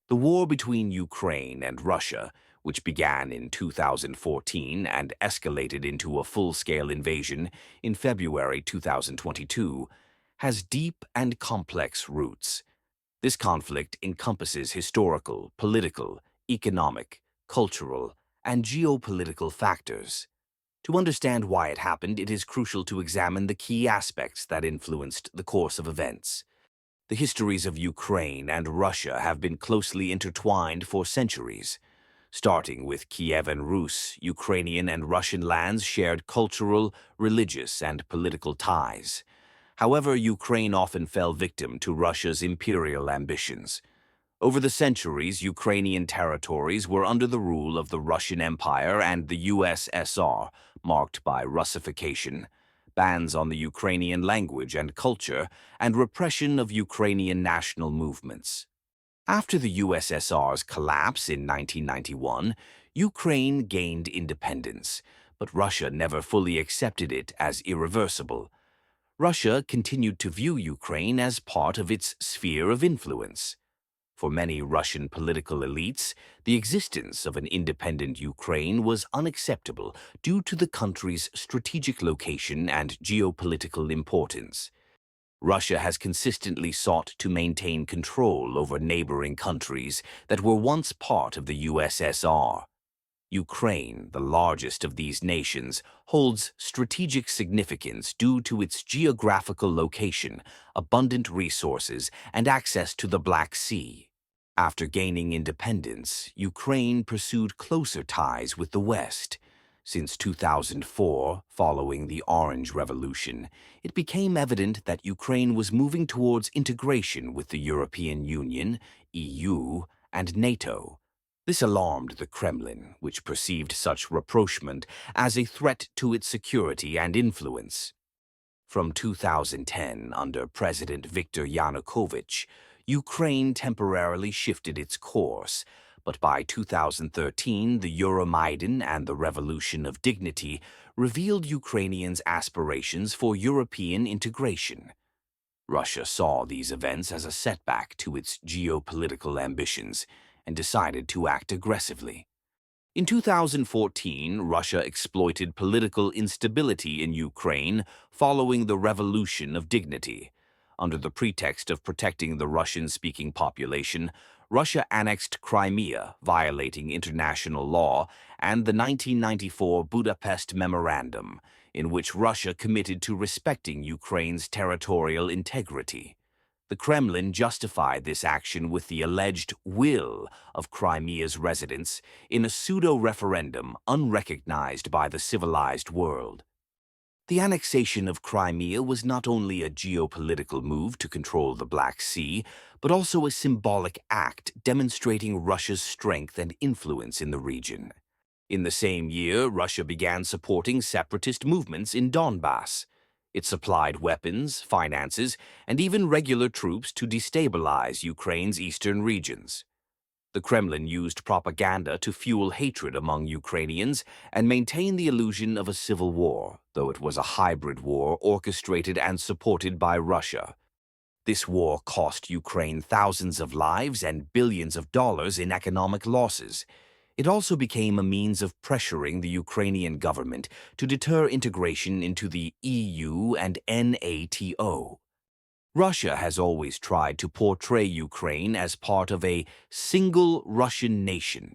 The war between Ukraine and Russia, which began in 2014 and escalated into a full-scale invasion in February 2022, has deep and complex roots. This conflict encompasses historical, political, economic, cultural, and geopolitical factors. To understand why it happened, it is crucial to examine the key aspects that influenced the course of events. The histories of Ukraine and Russia have been closely intertwined for centuries. Starting with Kievan Rus, Ukrainian and Russian lands shared cultural, religious, and political ties. However, Ukraine often fell victim to Russia's imperial ambitions. Over the centuries, Ukrainian territories were under the rule of the Russian Empire and the USSR, marked by Russification, bans on the Ukrainian language and culture, and repression of Ukrainian national movements. After the USSR's collapse in 1991, Ukraine gained independence, but Russia never fully accepted it as irreversible. Russia continued to view Ukraine as part of its sphere of influence. For many Russian political elites, the existence of an independent Ukraine was unacceptable due to the country's strategic location and geopolitical importance. Russia has consistently sought to maintain control over neighboring countries that were once part of the USSR. Ukraine, the largest of these nations, holds strategic significance due to its geographical location, abundant resources, and access to the Black Sea. After gaining independence, Ukraine pursued closer ties with the West. Since 2004, following the Orange Revolution, it became evident that Ukraine was moving towards integration with the European Union, EU, and NATO. This alarmed the Kremlin, which perceived such rapprochement as a threat to its security and influence. From 2010, under President Viktor Yanukovych, Ukraine temporarily shifted its course, but by 2013, the Euromaidan and the Revolution of Dignity revealed Ukrainians' aspirations for European integration. Russia saw these events as a setback to its geopolitical ambitions and decided to act aggressively. In 2014, Russia exploited political instability in Ukraine following the Revolution of Dignity. Under the pretext of protecting the Russian-speaking population, Russia annexed Crimea, violating international law, and the 1994 Budapest Memorandum, in which Russia committed to respecting Ukraine's territorial integrity. The Kremlin justified this action with the alleged will of Crimea's residents in a pseudo-referendum unrecognized by the civilized world. The annexation of Crimea was not only a geopolitical move to control the Black Sea, but also a symbolic act demonstrating Russia's strength and influence in the region. In the same year, Russia began supporting separatist movements in Donbass. It supplied weapons, finances, and even regular troops to destabilize Ukraine's eastern regions. The Kremlin used propaganda to fuel hatred among Ukrainians and maintain the illusion of a civil war, though it was a hybrid war orchestrated and supported by Russia. This war cost Ukraine thousands of lives and billions of dollars in economic losses. It also became a means of pressuring the Ukrainian government to deter integration into the EU and NATO. Russia has always tried to portray Ukraine as part of a single Russian nation.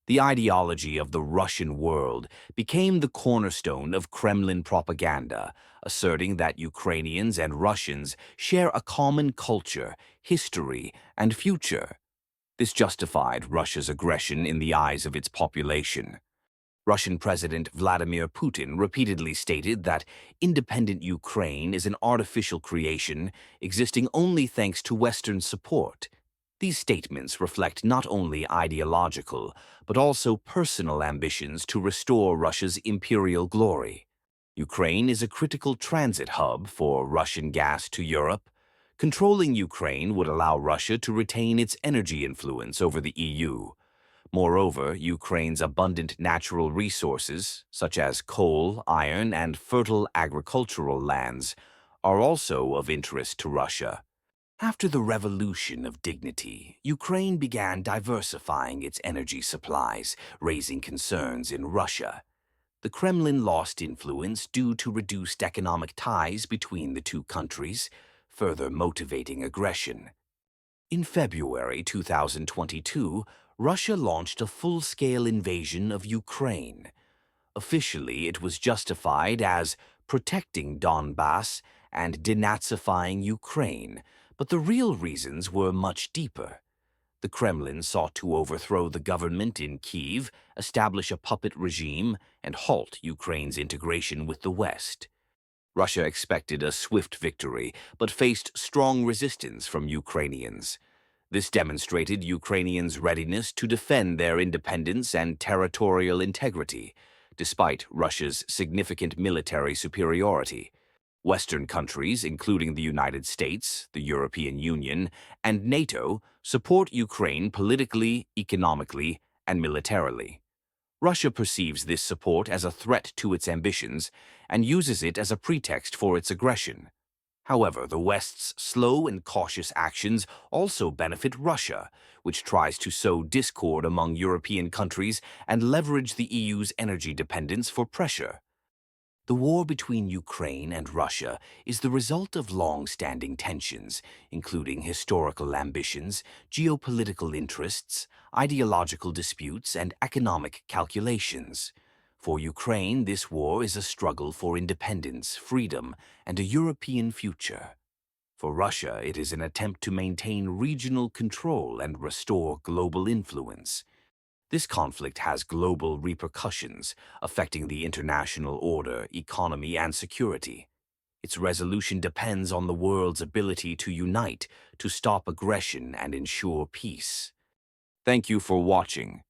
The ideology of the Russian world became the cornerstone of Kremlin propaganda, asserting that Ukrainians and Russians share a common culture, history, and future. This justified Russia's aggression in the eyes of its population. Russian President Vladimir Putin repeatedly stated that independent Ukraine is an artificial creation existing only thanks to Western support. These statements reflect not only ideological, but also personal ambitions to restore Russia's imperial glory. Ukraine is a critical transit hub for Russian gas to Europe. Controlling Ukraine would allow Russia to retain its energy influence over the EU. Moreover, Ukraine's abundant natural resources, such as coal, iron, and fertile agricultural lands, are also of interest to Russia. After the Revolution of Dignity, Ukraine began diversifying its energy supplies, raising concerns in Russia. The Kremlin lost influence due to reduced economic ties between the two countries, further motivating aggression. In February 2022, Russia launched a full-scale invasion of Ukraine. Officially, it was justified as protecting Donbass and denazifying Ukraine, but the real reasons were much deeper. The Kremlin sought to overthrow the government in Kyiv, establish a puppet regime, and halt Ukraine's integration with the West. Russia expected a swift victory, but faced strong resistance from Ukrainians. This demonstrated Ukrainians' readiness to defend their independence and territorial integrity, despite Russia's significant military superiority. Western countries, including the United States, the European Union, and NATO, support Ukraine politically, economically, and militarily. Russia perceives this support as a threat to its ambitions and uses it as a pretext for its aggression. However, the West's slow and cautious actions also benefit Russia, which tries to sow discord among European countries and leverage the EU's energy dependence for pressure. The war between Ukraine and Russia is the result of long-standing tensions, including historical ambitions, geopolitical interests, ideological disputes, and economic calculations. For Ukraine, this war is a struggle for independence, freedom, and a European future. For Russia, it is an attempt to maintain regional control and restore global influence. This conflict has global repercussions, affecting the international order, economy, and security. Its resolution depends on the world's ability to unite, to stop aggression, and ensure peace. Thank you for watching.